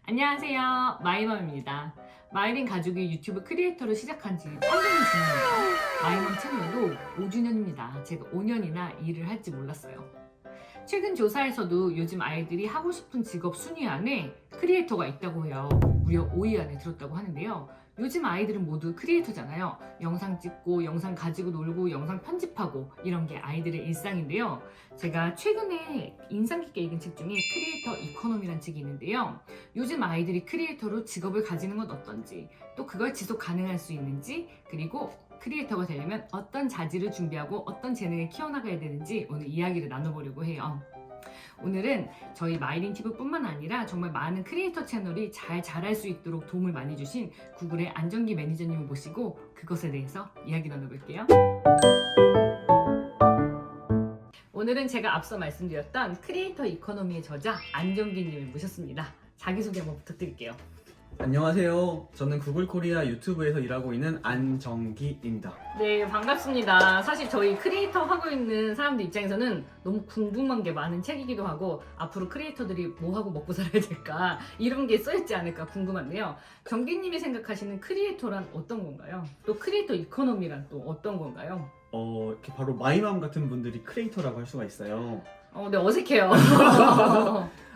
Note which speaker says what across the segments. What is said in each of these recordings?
Speaker 1: 안녕하세요. 마이맘입니다. 마이린 가족이 유튜브 크리에이터를 시작한 지 8년이 지났는데요. 마이맘 채널도 5주년입니다. 제가 5년이나 일을 할지 몰랐어요. 최근 조사에서도 요즘 아이들이 하고 싶은 직업 순위 안에 크리에이터가 있다고 해요. 무려 5위 안에 들었다고 하는데요. 요즘 아이들은 모두 크리에이터잖아요. 영상 찍고, 영상 가지고 놀고, 영상 편집하고 이런 게 아이들의 일상인데요. 제가 최근에 인상 깊게 읽은 책 중에 크리에이터 이코노미라는 책이 있는데요. 요즘 아이들이 크리에이터로 직업을 가지는 건 어떤지, 또 그걸 지속 가능할 수 있는지, 그리고 크리에이터가 되려면 어떤 자질을 준비하고 어떤 재능을 키워나가야 되는지 오늘 이야기를 나눠보려고 해요. 오늘은 저희 마이린 TV뿐만 아니라 정말 많은 크리에이터 채널이 잘 자랄 수 있도록 도움을 많이 주신 구글의 안정기 매니저님을 모시고 그것에 대해서 이야기 나눠볼게요. 오늘은 제가 앞서 말씀드렸던 크리에이터 이코노미의 저자 안정기님을 모셨습니다. 자기소개 한번 부탁드릴게요.
Speaker 2: 안녕하세요. 저는 구글 코리아 유튜브에서 일하고 있는 안정기입니다.
Speaker 1: 네, 반갑습니다. 사실 저희 크리에이터 하고 있는 사람들 입장에서는 너무 궁금한 게 많은 책이기도 하고 앞으로 크리에이터들이 뭐 하고 먹고 살아야 될까 이런 게 써있지 않을까 궁금한데요. 정기님이 생각하시는 크리에이터란 어떤 건가요? 또 크리에이터 이코노미란 또 어떤 건가요?
Speaker 2: 이렇게 바로 마이맘 같은 분들이 크리에이터라고 할 수가 있어요.
Speaker 1: 네, 어색해요.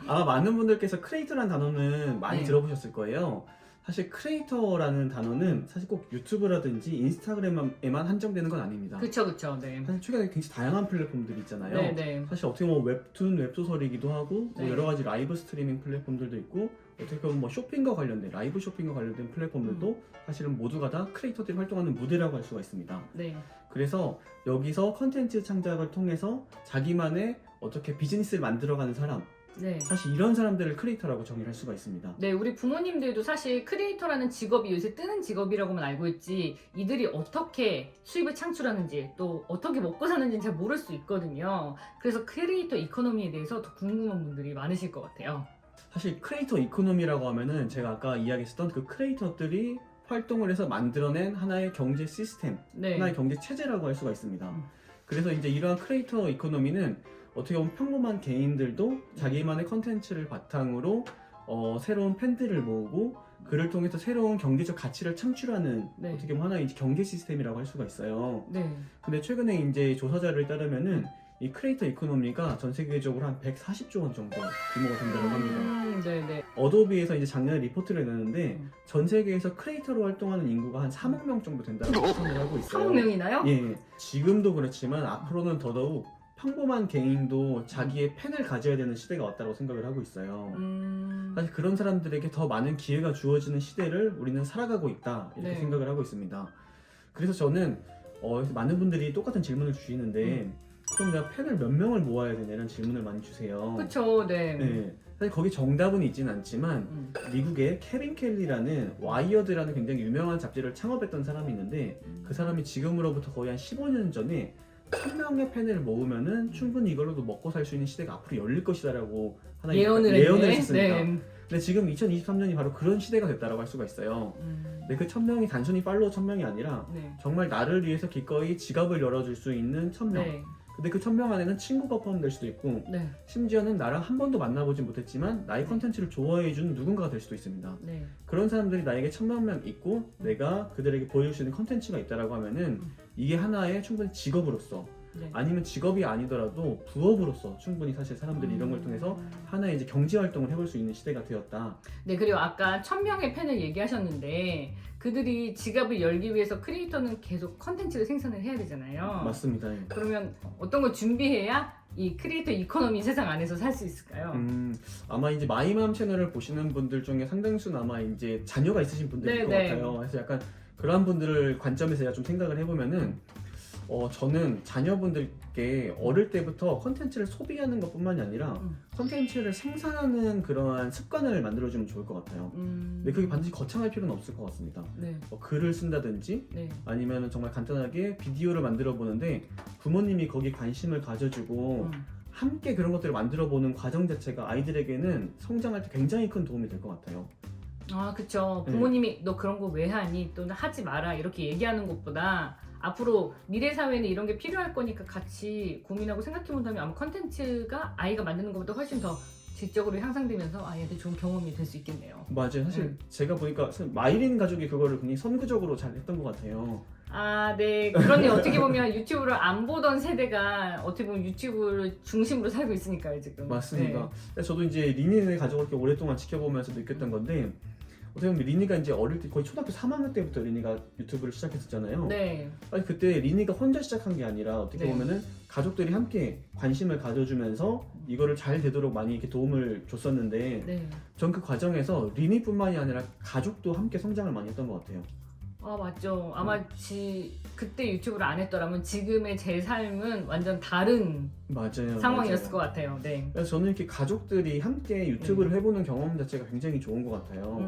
Speaker 2: 아마 많은 분들께서 크리에이터라는 단어는 많이
Speaker 1: 네.
Speaker 2: 들어보셨을 거예요. 사실 크리에이터라는 단어는 사실 꼭 유튜브라든지 인스타그램에만 한정되는 건 아닙니다.
Speaker 1: 그쵸, 네.
Speaker 2: 사실 최근에 굉장히 다양한 플랫폼들이 있잖아요.
Speaker 1: 네.
Speaker 2: 사실 어떻게 보면 웹툰, 웹소설이기도 하고 뭐
Speaker 1: 네.
Speaker 2: 여러 가지 라이브 스트리밍 플랫폼들도 있고 어떻게 보면 뭐 쇼핑과 관련된 라이브 쇼핑과 관련된 플랫폼들도 사실은 모두가 다 크리에이터들이 활동하는 무대라고 할 수가 있습니다.
Speaker 1: 네.
Speaker 2: 그래서 여기서 컨텐츠 창작을 통해서 자기만의 어떻게 비즈니스를 만들어가는 사람,
Speaker 1: 네.
Speaker 2: 사실 이런 사람들을 크리에이터라고 정의를 할 수가 있습니다.
Speaker 1: 네, 우리 부모님들도 사실 크리에이터라는 직업이 요새 뜨는 직업이라고만 알고 있지 이들이 어떻게 수입을 창출하는지 또 어떻게 먹고 사는지는 잘 모를 수 있거든요. 그래서 크리에이터 이코노미에 대해서 더 궁금한 분들이 많으실 것 같아요.
Speaker 2: 사실 크리에이터 이코노미라고 하면은 제가 아까 이야기했었던 그 크리에이터들이 활동을 해서 만들어낸 하나의 경제 시스템,
Speaker 1: 네.
Speaker 2: 하나의 경제 체제라고 할 수가 있습니다.
Speaker 1: 음.
Speaker 2: 그래서 이제 이러한 크리에이터 이코노미는 어떻게 보면 평범한 개인들도 자기만의 컨텐츠를 바탕으로 새로운 팬들을 모으고 그를 통해서 새로운 경제적 가치를 창출하는
Speaker 1: 네.
Speaker 2: 어떻게 보면 하나의 이제 경제 시스템이라고 할 수가 있어요.
Speaker 1: 네.
Speaker 2: 근데 최근에 이제 조사 자료에 따르면은 이 크리에이터 이코노미가 전 세계적으로 한 140조 원 정도 규모가 된다고 합니다.
Speaker 1: 네네.
Speaker 2: 어도비에서 이제 작년에 리포트를 내놨는데
Speaker 1: 음.
Speaker 2: 전 세계에서 크리에이터로 활동하는 인구가 한 3억 명 정도 된다고 추산을 하고 있어요.
Speaker 1: 3억 명이나요?
Speaker 2: 예, 지금도 그렇지만 앞으로는 더더욱 평범한 개인도 자기의 팬을 가져야 되는 시대가 왔다고 생각을 하고 있어요. 사실 그런 사람들에게 더 많은 기회가 주어지는 시대를 우리는 살아가고 있다 이렇게
Speaker 1: 네.
Speaker 2: 생각을 하고 있습니다. 그래서 저는 많은 분들이 똑같은 질문을 주시는데 그럼 내가 팬을 몇 명을 모아야 되냐 이런 질문을 많이 주세요.
Speaker 1: 그쵸, 네.
Speaker 2: 네, 사실 거기 정답은 있진 않지만 미국의 케빈 켈리라는 와이어드라는 굉장히 유명한 잡지를 창업했던 사람이 있는데 그 사람이 지금으로부터 거의 한 15년 전에 1000명의 팬을 모으면은 충분히 이걸로도 먹고 살 수 있는 시대가 앞으로 열릴 것이다라고 하나
Speaker 1: 예언을
Speaker 2: 했습니다.
Speaker 1: 네.
Speaker 2: 근데 지금 2023년이 바로 그런 시대가 됐다라고 할 수가 있어요. 근데 그 1000명이 단순히 팔로워 1000명이 아니라
Speaker 1: 네.
Speaker 2: 정말 나를 위해서 기꺼이 지갑을 열어줄 수 있는 1000명.
Speaker 1: 네.
Speaker 2: 근데 그 1000명 안에는 친구가 포함될 수도 있고
Speaker 1: 네.
Speaker 2: 심지어는 나랑 한 번도 만나보지 못했지만 나의 컨텐츠를 좋아해주는 누군가가 될 수도 있습니다.
Speaker 1: 네.
Speaker 2: 그런 사람들이 나에게 1000명 있고 내가 그들에게 보여줄 수 있는 컨텐츠가 있다라고 하면은 이게 하나의 충분히 직업으로서
Speaker 1: 네.
Speaker 2: 아니면 직업이 아니더라도 부업으로서 충분히 사실 사람들이 이런 걸 통해서 하나의 이제 경제 활동을 해볼 수 있는 시대가 되었다.
Speaker 1: 네, 그리고 아까 1000명의 팬을 얘기하셨는데 그들이 지갑을 열기 위해서 크리에이터는 계속 컨텐츠를 생산을 해야 되잖아요.
Speaker 2: 맞습니다.
Speaker 1: 그러면 어떤 걸 준비해야 이 크리에이터 이코노미 세상 안에서 살 수 있을까요?
Speaker 2: 아마 이제 마이맘 채널을 보시는 분들 중에 상당수는 아마 이제 자녀가 있으신 분들일 것 같아요. 그래서 약간 그러한 분들을 관점에서 제가 좀 생각을 해보면은 저는 자녀분들께 어릴 때부터 컨텐츠를 소비하는 것뿐만이 아니라 컨텐츠를 생산하는 그러한 습관을 만들어주면 좋을 것 같아요. 근데 그게 반드시 거창할 필요는 없을 것 같습니다.
Speaker 1: 네.
Speaker 2: 글을 쓴다든지
Speaker 1: 네.
Speaker 2: 아니면 정말 간단하게 비디오를 만들어 보는데 부모님이 거기에 관심을 가져주고 함께 그런 것들을 만들어 보는 과정 자체가 아이들에게는 성장할 때 굉장히 큰 도움이 될 것 같아요.
Speaker 1: 아, 그쵸. 부모님이 너 그런 거 왜 하니? 또는 하지 마라 이렇게 얘기하는 것보다 앞으로 미래 사회는 이런 게 필요할 거니까 같이 고민하고 생각해 본다면 아마 컨텐츠가 아이가 만드는 것보다 훨씬 더 지적으로 향상되면서 얘한테 좋은 경험이 될 수 있겠네요.
Speaker 2: 맞아요. 사실 제가 보니까 사실 마이린 가족이 그거를 굉장히 선구적으로 잘 했던 것 같아요.
Speaker 1: 네. 그러니 어떻게 보면 유튜브를 안 보던 세대가 어떻게 보면 유튜브를 중심으로 살고 있으니까요, 지금.
Speaker 2: 맞습니다.
Speaker 1: 네.
Speaker 2: 그래서 저도 이제 리니네 가족을 이렇게 오랫동안 지켜보면서 느꼈던 건데 어떻게 보면 리니가 이제 어릴 때 거의 초등학교 3학년 때부터 리니가 유튜브를 시작했었잖아요.
Speaker 1: 네.
Speaker 2: 아니 그때 리니가 혼자 시작한 게 아니라 어떻게
Speaker 1: 네.
Speaker 2: 보면은 가족들이 함께 관심을 가져주면서 이거를 잘 되도록 많이 이렇게 도움을 줬었는데
Speaker 1: 네.
Speaker 2: 전 그 과정에서 리니뿐만이 아니라 가족도 함께 성장을 많이 했던 것 같아요.
Speaker 1: 맞죠. 아마 그때 유튜브를 안 했더라면 지금의 제 삶은 완전 다른
Speaker 2: 맞아요.
Speaker 1: 상황이었을
Speaker 2: 맞아요.
Speaker 1: 것 같아요. 네.
Speaker 2: 그래서 저는 이렇게 가족들이 함께 유튜브를 해보는 경험 자체가 굉장히 좋은 것 같아요.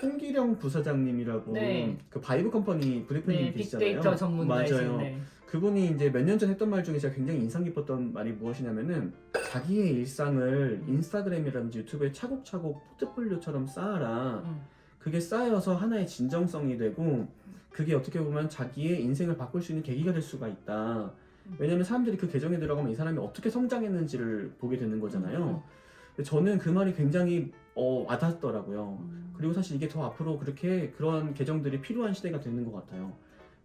Speaker 2: 송기령 부사장님이라고
Speaker 1: 네.
Speaker 2: 그 바이브 컴퍼니 부대표님
Speaker 1: 네,
Speaker 2: 계시잖아요.
Speaker 1: 빅데이터 전문가이신.
Speaker 2: 맞아요.
Speaker 1: 네.
Speaker 2: 그분이 이제 몇 년 전 했던 말 중에 제가 굉장히 인상 깊었던 말이 무엇이냐면은 자기의 일상을 인스타그램이라든지 유튜브에 차곡차곡 포트폴리오처럼 쌓아라. 그게 쌓여서 하나의 진정성이 되고 그게 어떻게 보면 자기의 인생을 바꿀 수 있는 계기가 될 수가 있다. 왜냐면 사람들이 그 계정에 들어가면 이 사람이 어떻게 성장했는지를 보게 되는 거잖아요. 근데 저는 그 말이 굉장히 와닿더라고요. 그리고 사실 이게 더 앞으로 그런 계정들이 필요한 시대가 되는 것 같아요.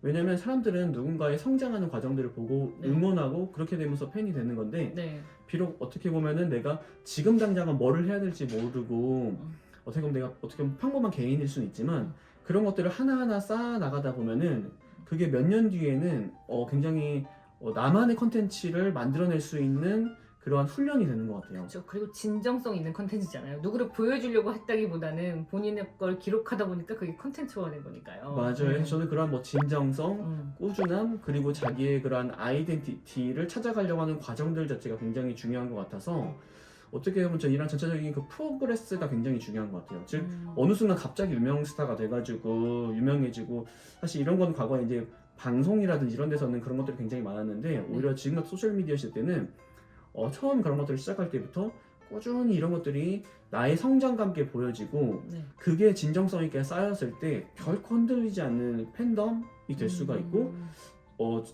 Speaker 2: 왜냐면 사람들은 누군가의 성장하는 과정들을 보고
Speaker 1: 네.
Speaker 2: 응원하고 그렇게 되면서 팬이 되는 건데
Speaker 1: 네.
Speaker 2: 비록 어떻게 보면은 내가 지금 당장은 뭐를 해야 될지 모르고 어떻게 보면 내가 어떻게 보면 평범한 개인일 수는 있지만 그런 것들을 하나하나 쌓아 나가다 보면은 그게 몇 년 뒤에는 굉장히 나만의 컨텐츠를 만들어낼 수 있는 그러한 훈련이 되는 것 같아요.
Speaker 1: 그렇죠. 그리고 진정성 있는 컨텐츠잖아요. 누구를 보여주려고 했다기보다는 본인의 걸 기록하다 보니까 그게 컨텐츠가 된 거니까요.
Speaker 2: 맞아요. 저는 그런 뭐 진정성, 꾸준함, 그리고 자기의 그러한 아이덴티티를 찾아가려고 하는 과정들 자체가 굉장히 중요한 것 같아서 어떻게 보면 저는 이런 전체적인 그 프로그레스가 굉장히 중요한 것 같아요. 즉 어느 순간 갑자기 유명 스타가 돼가지고 유명해지고 사실 이런 건 과거에 이제 방송이라든지 이런 데서는 그런 것들이 굉장히 많았는데 오히려 지금 같은 소셜 미디어 시대 때는 처음 그런 것들을 시작할 때부터 꾸준히 이런 것들이 나의 성장과 함께 보여지고
Speaker 1: 네.
Speaker 2: 그게 진정성 있게 쌓였을 때 결코 흔들리지 않는 팬덤이 될 수가 있고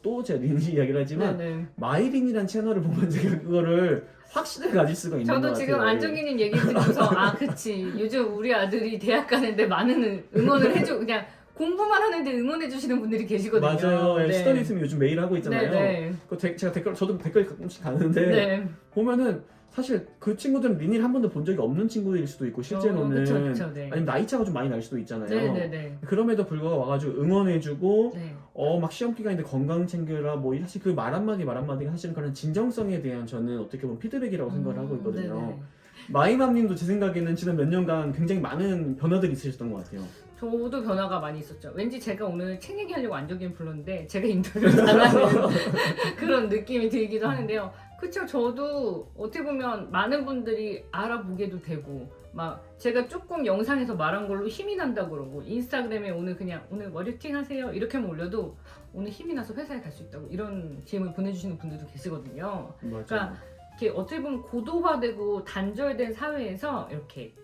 Speaker 2: 또 제가 린지 이야기를 하지만
Speaker 1: 네네.
Speaker 2: 마이린이라는 채널을 보면 제가 그거를 확신을 가질 수가 있는 것
Speaker 1: 저도
Speaker 2: 같아요.
Speaker 1: 지금 안정희님 얘기 듣고서 그치 요즘 우리 아들이 대학 가는데 많은 응원을 해줘 그냥 공부만 하는데 응원해 주시는 분들이 계시거든요.
Speaker 2: 맞아요.
Speaker 1: 네.
Speaker 2: 스터디즘이 요즘 매일 하고 있잖아요.
Speaker 1: 네네.
Speaker 2: 제가 저도 댓글 가끔씩 가는데
Speaker 1: 네.
Speaker 2: 보면은 사실 그 친구들은 린이를 한 번도 본 적이 없는 친구일 수도 있고 실제로는
Speaker 1: 그쵸, 네.
Speaker 2: 아니면 나이 차가 좀 많이 날 수도 있잖아요.
Speaker 1: 네네네.
Speaker 2: 그럼에도 불구하고 와가지고 응원해주고
Speaker 1: 네.
Speaker 2: 막 시험 기간인데 건강 챙겨라 뭐 사실 그 말 한마디가 사실은 그런 진정성에 대한 저는 어떻게 보면 피드백이라고 생각을 하고 있거든요.
Speaker 1: 네네.
Speaker 2: 마이맘님도 제 생각에는 지난 몇 년간 굉장히 많은 변화들이 있으셨던 것 같아요.
Speaker 1: 저도 변화가 많이 있었죠. 왠지 제가 오늘 책 얘기하려고 안정희님 불렀는데 제가 인터뷰를 잘하는 그런 느낌이 들기도 하는데요. 그쵸. 저도 어떻게 보면 많은 분들이 알아보게도 되고 막 제가 조금 영상에서 말한 걸로 힘이 난다 그러고 인스타그램에 오늘 머리팅 하세요 이렇게만 올려도 오늘 힘이 나서 회사에 갈 수 있다고 이런 DM을 보내주시는 분들도 계시거든요.
Speaker 2: 맞아요.
Speaker 1: 그러니까 이렇게 어떻게 보면 고도화되고 단절된 사회에서 이렇게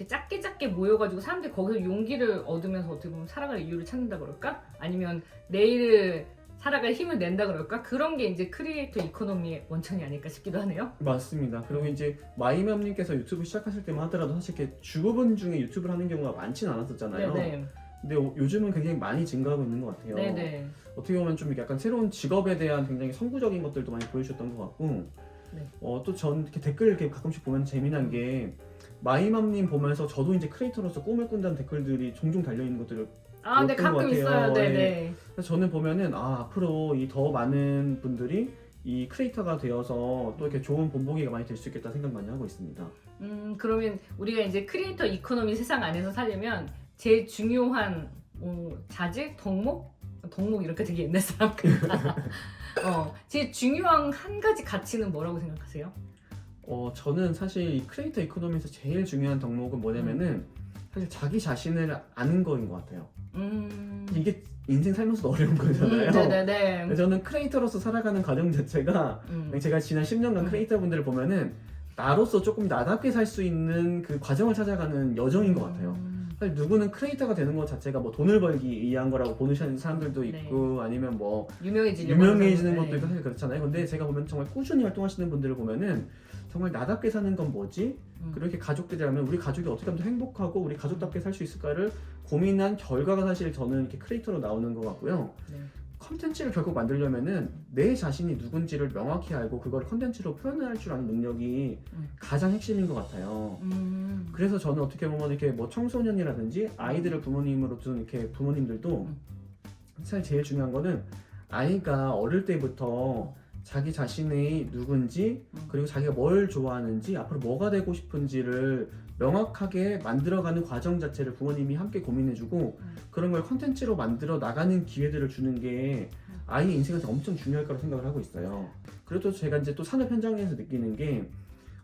Speaker 1: 작게 모여가지고 사람들이 거기서 용기를 얻으면서 어떻게 보면 살아갈 이유를 찾는다 그럴까? 아니면 내일을 살아갈 힘을 낸다 그럴까? 그런 게 이제 크리에이터 이코노미의 원천이 아닐까 싶기도 하네요.
Speaker 2: 맞습니다. 그리고 이제 마이맘님께서 유튜브 시작하실 때만 하더라도 사실 이렇게 주부분 중에 유튜브를 하는 경우가 많지는 않았었잖아요.
Speaker 1: 네네.
Speaker 2: 근데 요즘은 굉장히 많이 증가하고 있는 것 같아요.
Speaker 1: 네네.
Speaker 2: 어떻게 보면 좀 약간 새로운 직업에 대한 굉장히 선구적인 것들도 많이 보여주셨던 것 같고
Speaker 1: 네.
Speaker 2: 또 전 이렇게 댓글 이렇게 가끔씩 보면 재미난 게 마이맘님 보면서 저도 이제 크리에이터로서 꿈을 꾼다는 댓글들이 종종 달려있는 것들을
Speaker 1: 네,
Speaker 2: 그랬던 것
Speaker 1: 가끔
Speaker 2: 같아요.
Speaker 1: 있어요. 네네.
Speaker 2: 네. 그래서 저는 보면은 앞으로 이 더 많은 분들이 이 크리에이터가 되어서 또 이렇게 좋은 본보기가 많이 될 수 있겠다 생각 많이 하고 있습니다.
Speaker 1: 그러면 우리가 이제 크리에이터 이코노미 세상 안에서 살려면 제일 중요한 자질? 덕목 이렇게 되게 옛날 사람 같다. 제일 중요한 한 가지 가치는 뭐라고 생각하세요?
Speaker 2: 저는 사실 이 크리에이터 이코노미에서 제일 중요한 덕목은 뭐냐면은 사실 자기 자신을 아는 거인 것 같아요. 이게 인생 살면서도 어려운 거잖아요.
Speaker 1: 네네네.
Speaker 2: 근데 저는 크리에이터로서 살아가는 과정 자체가 제가 지난 10년간 크리에이터 분들을 보면은 나로서 조금 나답게 살 수 있는 그 과정을 찾아가는 여정인 것 같아요. 사실 누구는 크리에이터가 되는 것 자체가 뭐 돈을 벌기 위한 거라고 보는 사람들도 있고 아니면 뭐 유명해지는 것도 있고 사실 그렇잖아요. 근데 제가 보면 정말 꾸준히 활동하시는 분들을 보면은 정말 나답게 사는 건 뭐지? 그렇게 가족들이라면 우리 가족이 어떻게 하면 더 행복하고 우리 가족답게 살 수 있을까를 고민한 결과가 사실 저는 이렇게 크리에이터로 나오는 것 같고요.
Speaker 1: 네.
Speaker 2: 컨텐츠를 결국 만들려면은 내 자신이 누군지를 명확히 알고 그걸 컨텐츠로 표현할 줄 아는 능력이 가장 핵심인 것 같아요. 그래서 저는 어떻게 보면 이렇게 뭐 청소년이라든지 아이들을 부모님으로 둔 이렇게 부모님들도 사실 제일 중요한 거는 아이가 어릴 때부터 자기 자신의 누군지 그리고 자기가 뭘 좋아하는지 앞으로 뭐가 되고 싶은지를 명확하게 만들어가는 과정 자체를 부모님이 함께 고민해주고 그런 걸 컨텐츠로 만들어 나가는 기회들을 주는 게 아이의 인생에서 엄청 중요할 거라고 생각을 하고 있어요. 그래도 제가 이제 또 산업 현장에서 느끼는 게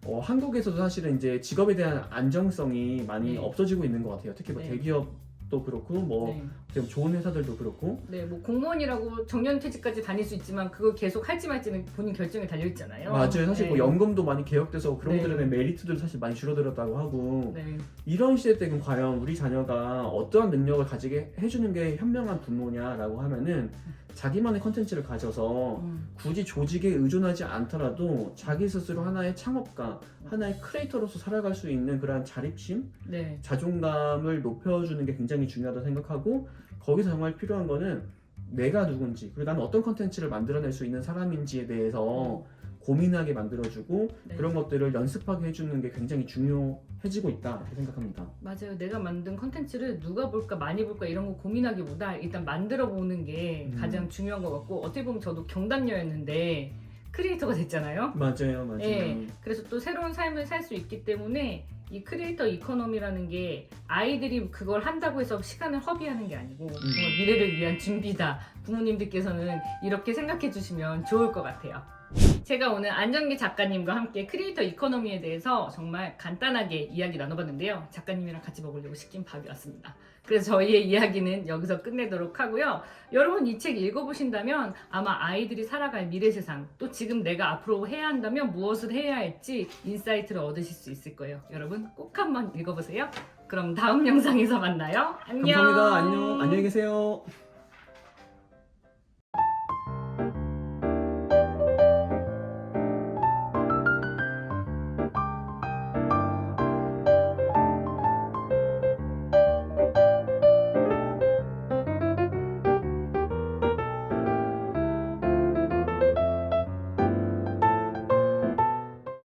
Speaker 2: 한국에서도 사실은 이제 직업에 대한 안정성이 많이 없어지고 있는 것 같아요. 특히 뭐 대기업도 그렇고 뭐 좀 좋은 회사들도 그렇고.
Speaker 1: 네, 뭐 공무원이라고 정년퇴직까지 다닐 수 있지만 그거 계속 할지 말지는 본인 결정에 달려 있잖아요.
Speaker 2: 맞아요. 사실 뭐 연금도 많이 개혁돼서 그런
Speaker 1: 네.
Speaker 2: 것들에 대한 메리트들도 사실 많이 줄어들었다고 하고.
Speaker 1: 네.
Speaker 2: 이런 시대 때는 과연 우리 자녀가 어떠한 능력을 가지게 해주는 게 현명한 부모냐라고 하면은 자기만의 컨텐츠를 가져서 굳이 조직에 의존하지 않더라도 자기 스스로 하나의 창업가, 하나의 크리에이터로서 살아갈 수 있는 그러한 자립심,
Speaker 1: 네.
Speaker 2: 자존감을 높여주는 게 굉장히 중요하다고 생각하고 거기서 정말 필요한 거는 내가 누군지 그리고 나는 어떤 컨텐츠를 만들어낼 수 있는 사람인지에 대해서 고민하게 만들어주고 그런 것들을 연습하게 해주는 게 굉장히 중요해지고 있다 이렇게 생각합니다.
Speaker 1: 맞아요. 내가 만든 컨텐츠를 누가 볼까 많이 볼까 이런 거 고민하기보다 일단 만들어 보는 게 가장 중요한 것 같고 어떻게 보면 저도 경단녀였는데 크리에이터가 됐잖아요.
Speaker 2: 맞아요.
Speaker 1: 네, 그래서 또 새로운 삶을 살 수 있기 때문에 이 크리에이터 이코노미라는 게 아이들이 그걸 한다고 해서 시간을 허비하는 게 아니고 정말 미래를 위한 준비다. 부모님들께서는 이렇게 생각해 주시면 좋을 것 같아요. 제가 오늘 안정기 작가님과 함께 크리에이터 이코노미에 대해서 정말 간단하게 이야기 나눠봤는데요. 작가님이랑 같이 먹으려고 시킨 밥이 왔습니다. 그래서 저희의 이야기는 여기서 끝내도록 하고요. 여러분 이 책 읽어보신다면 아마 아이들이 살아갈 미래 세상 또 지금 내가 앞으로 해야 한다면 무엇을 해야 할지 인사이트를 얻으실 수 있을 거예요. 여러분 꼭 한번 읽어보세요. 그럼 다음 영상에서 만나요. 안녕.
Speaker 2: 감사합니다. 안녕. 안녕히 계세요.